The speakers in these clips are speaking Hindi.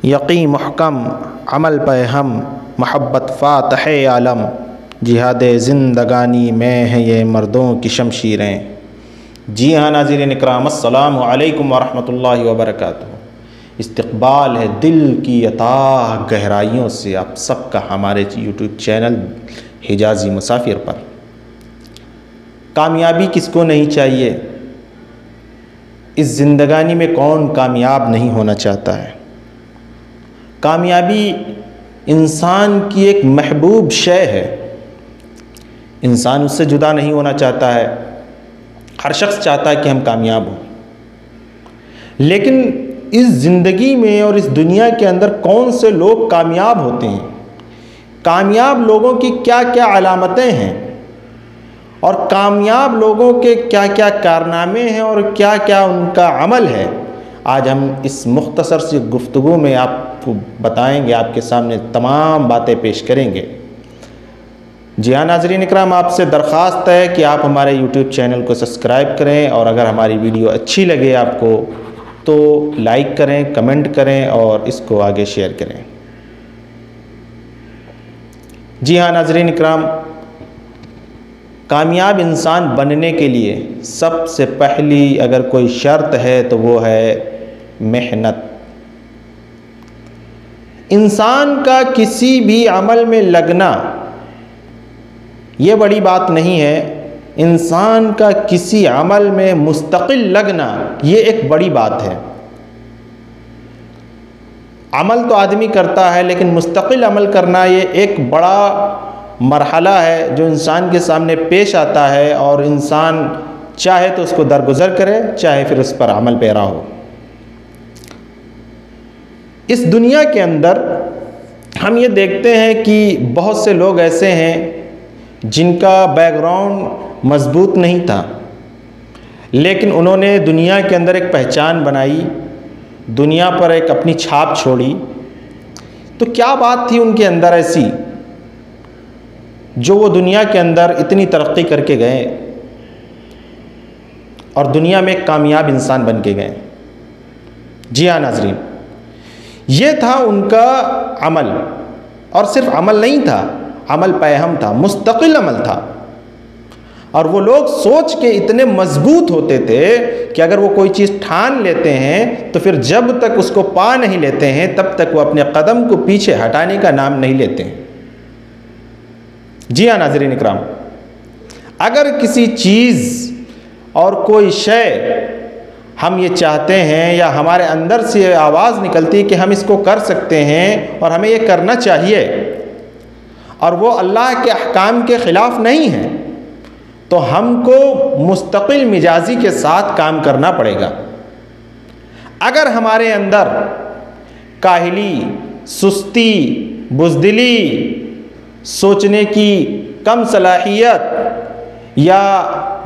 यक़ीन महकम अमल पे हम मोहब्बत फ़ातह आलम, जिहाद ज़िंदगानी में है ये मर्दों की शमशीरें। जी हाँ नाज़रीन इकराम, अस्सलामु अलैकुम वरहमतुल्लाहि वबरकातुहू। इस्तक़बाल है दिल की अताह गहराइयों से आप सबका हमारे यूट्यूब चैनल हिजाज़ी मुसाफिर पर। कामयाबी किसको नहीं चाहिए? इस ज़िंदगानी में कौन कामयाब नहीं होना चाहता है? कामयाबी इंसान की एक महबूब शय है, इंसान उससे जुदा नहीं होना चाहता है। हर शख्स चाहता है कि हम कामयाब हों, लेकिन इस ज़िंदगी में और इस दुनिया के अंदर कौन से लोग कामयाब होते हैं? कामयाब लोगों की क्या क्या अलामतें हैं और कामयाब लोगों के क्या क्या कारनामे हैं और क्या क्या उनका अमल है, आज हम इस मुख्तसर सी गुफ्तगू में आपको बताएंगे, आपके सामने तमाम बातें पेश करेंगे। जी हाँ नाज़रीन इकराम, आपसे दरख्वास्त है कि आप हमारे यूट्यूब चैनल को सब्सक्राइब करें और अगर हमारी वीडियो अच्छी लगे आपको तो लाइक करें, कमेंट करें और इसको आगे शेयर करें। जी हाँ नाज़रीन इकराम, कामयाब इंसान बनने के लिए सबसे पहली अगर कोई शर्त है तो वो है मेहनत। इंसान का किसी भी अमल में लगना ये बड़ी बात नहीं है, इंसान का किसी अमल में मुस्तकिल लगना ये एक बड़ी बात है। अमल तो आदमी करता है, लेकिन मुस्तकिल अमल करना ये एक बड़ा मरहला है जो इंसान के सामने पेश आता है और इंसान चाहे तो उसको दरगुजर करे, चाहे फिर उस पर अमल पैरा हो। इस दुनिया के अंदर हम ये देखते हैं कि बहुत से लोग ऐसे हैं जिनका बैकग्राउंड मजबूत नहीं था, लेकिन उन्होंने दुनिया के अंदर एक पहचान बनाई, दुनिया पर एक अपनी छाप छोड़ी। तो क्या बात थी उनके अंदर ऐसी जो वो दुनिया के अंदर इतनी तरक्की करके गए और दुनिया में एक कामयाब इंसान बन के गए? जी हाँ नाजरीन, ये था उनका अमल। और सिर्फ अमल नहीं था, अमल पैहम था, मुस्तकिल अमल था। और वो लोग सोच के इतने मजबूत होते थे कि अगर वो कोई चीज़ ठान लेते हैं तो फिर जब तक उसको पा नहीं लेते हैं तब तक वो अपने कदम को पीछे हटाने का नाम नहीं लेते हैं। जी हाँ नाज़रीन इकराम, अगर किसी चीज़ और कोई शय हम ये चाहते हैं या हमारे अंदर से आवाज़ निकलती है कि हम इसको कर सकते हैं और हमें ये करना चाहिए और वो अल्लाह के अहकाम के ख़िलाफ़ नहीं है, तो हमको मुस्तकिल मिजाजी के साथ काम करना पड़ेगा। अगर हमारे अंदर काहिली, सुस्ती, बुज़दिली, सोचने की कम सलाहियत या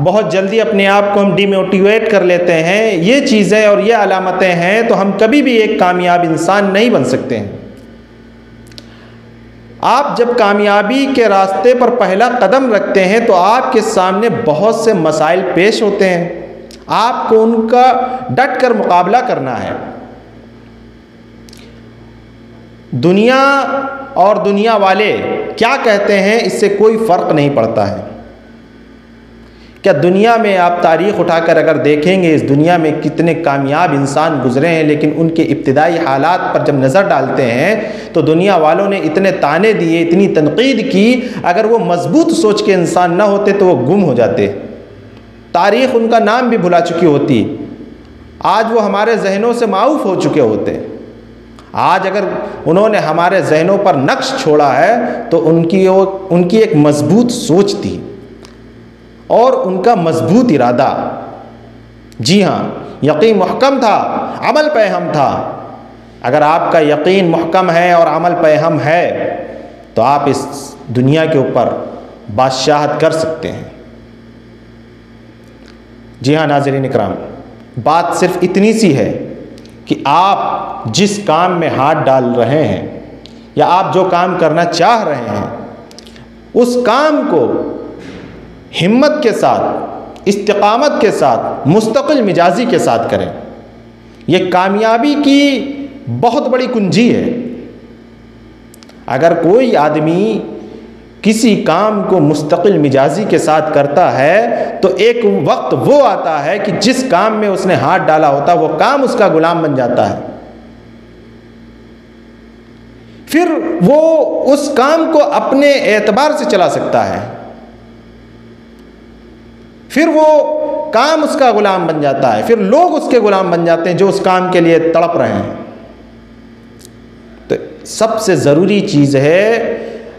बहुत जल्दी अपने आप को हम डिमोटिवेट कर लेते हैं, ये चीज़ें और ये अलामतें हैं, तो हम कभी भी एक कामयाब इंसान नहीं बन सकते हैं। आप जब कामयाबी के रास्ते पर पहला कदम रखते हैं तो आपके सामने बहुत से मसाइल पेश होते हैं, आपको उनका डट कर मुकाबला करना है। दुनिया और दुनिया वाले क्या कहते हैं इससे कोई फ़र्क नहीं पड़ता है। क्या दुनिया में आप तारीख़ उठाकर अगर देखेंगे, इस दुनिया में कितने कामयाब इंसान गुजरे हैं, लेकिन उनके इब्तिदाई हालात पर जब नज़र डालते हैं तो दुनिया वालों ने इतने ताने दिए, इतनी तनकीद की, अगर वो मजबूत सोच के इंसान ना होते तो वो गुम हो जाते, तारीख़ उनका नाम भी भुला चुकी होती, आज वो हमारे जहनों से माऊफ हो चुके होते। आज अगर उन्होंने हमारे जहनों पर नक्श छोड़ा है तो उनकी एक मजबूत सोच थी और उनका मजबूत इरादा। जी हाँ, यकीन महकम था, अमल पैहम था। अगर आपका यकीन महकम है और अमल पैहम है तो आप इस दुनिया के ऊपर बादशाहत कर सकते हैं। जी हाँ नाज़रीन इकराम, बात सिर्फ इतनी सी है कि आप जिस काम में हाथ डाल रहे हैं या आप जो काम करना चाह रहे हैं उस काम को हिम्मत के साथ, इस्तिकामत के साथ, मुस्तकिल मिजाजी के साथ करें। ये कामयाबी की बहुत बड़ी कुंजी है। अगर कोई आदमी किसी काम को मुस्तकिल मिजाजी के साथ करता है तो एक वक्त वो आता है कि जिस काम में उसने हाथ डाला होता वो काम उसका गुलाम बन जाता है। फिर वो उस काम को अपने एतबार से चला सकता है, फिर वो काम उसका गुलाम बन जाता है, फिर लोग उसके गुलाम बन जाते हैं जो उस काम के लिए तड़प रहे हैं। तो सबसे ज़रूरी चीज़ है,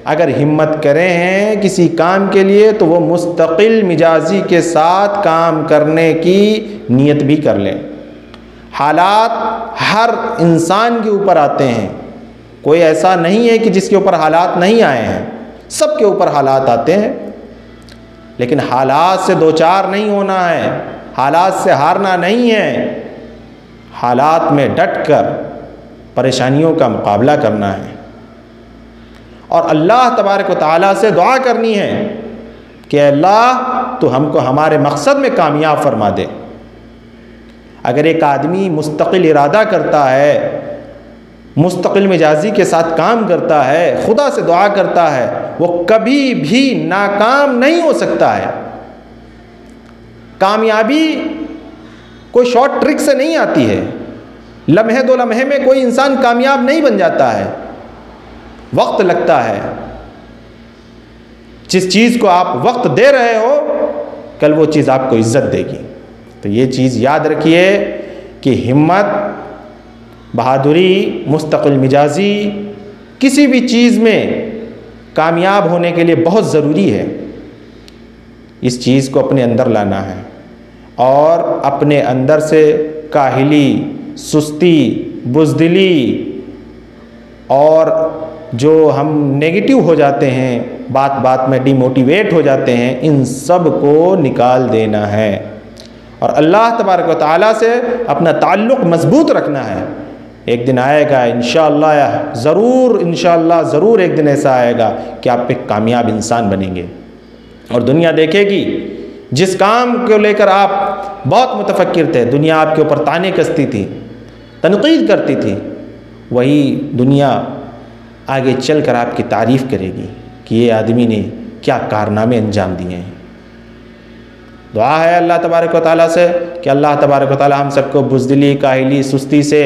अगर हिम्मत करें हैं किसी काम के लिए तो वो मुस्तकिल मिजाजी के साथ काम करने की नीयत भी कर लें। हालात हर इंसान के ऊपर आते हैं, कोई ऐसा नहीं है कि जिसके ऊपर हालात नहीं आए हैं, सबके ऊपर हालात आते हैं। लेकिन हालात से दो चार नहीं होना है, हालात से हारना नहीं है, हालात में डट कर परेशानियों का मुकाबला करना है और अल्लाह तबारक व तआला से दुआ करनी है कि अल्लाह तो हमको हमारे मकसद में कामयाब फरमा दे। अगर एक आदमी मुस्तकिल इरादा करता है, मुस्तकिल मिजाजी के साथ काम करता है, खुदा से दुआ करता है, वो कभी भी नाकाम नहीं हो सकता है। कामयाबी कोई शॉर्ट ट्रिक से नहीं आती है, लम्हे दो लम्हे में कोई इंसान कामयाब नहीं बन जाता है, वक्त लगता है। जिस चीज़ को आप वक्त दे रहे हो कल वो चीज़ आपको इज्जत देगी। तो ये चीज़ याद रखिए कि हिम्मत, बहादुरी, मुस्तकिल मिजाजी किसी भी चीज़ में कामयाब होने के लिए बहुत ज़रूरी है। इस चीज़ को अपने अंदर लाना है और अपने अंदर से काहिली, सुस्ती, बुज़दिली और जो हम नेगेटिव हो जाते हैं, बात बात में डिमोटिवेट हो जाते हैं, इन सब को निकाल देना है और अल्लाह तबारक व तआला से अपना ताल्लुक़ मज़बूत रखना है। एक दिन आएगा इंशाअल्लाह, ज़रूर एक दिन ऐसा आएगा कि आप एक कामयाब इंसान बनेंगे और दुनिया देखेगी जिस काम को लेकर आप बहुत मुतफक्किर थे, दुनिया आपके ऊपर ताने कसती थी, तनकीद करती थी, वही दुनिया आगे चल कर आपकी तारीफ़ करेगी कि ये आदमी ने क्या कारनामे अंजाम दिए हैं। दुआ है अल्लाह तबारक व तआला से कि अल्लाह तबारक व तआला हम सबको बुज़दिली, काहिली, सुस्ती से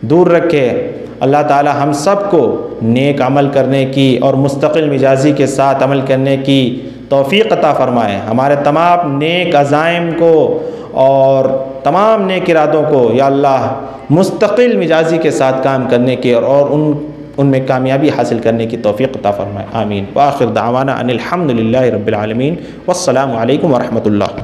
दूर रखे। अल्लाह ताला हम सबको नेक अमल करने की और मुस्तकिल मिजाजी के साथ अमल करने की तौफ़ीक़ अता फ़रमाए। हमारे तमाम नेक अज़ाइम को और तमाम नेक इरादों को या अल्लाह मुस्तकिल मिजाजी के साथ काम करने की और उनमें कामयाबी हासिल करने की तौफ़ीक़ अता फ़रमाए। आमीन। व आखिर दावाना अनिल हम्दुलिल्लाहि रब्बिल आलमीन। वस्सलामु अलैकुम व रहमतुल्लाह।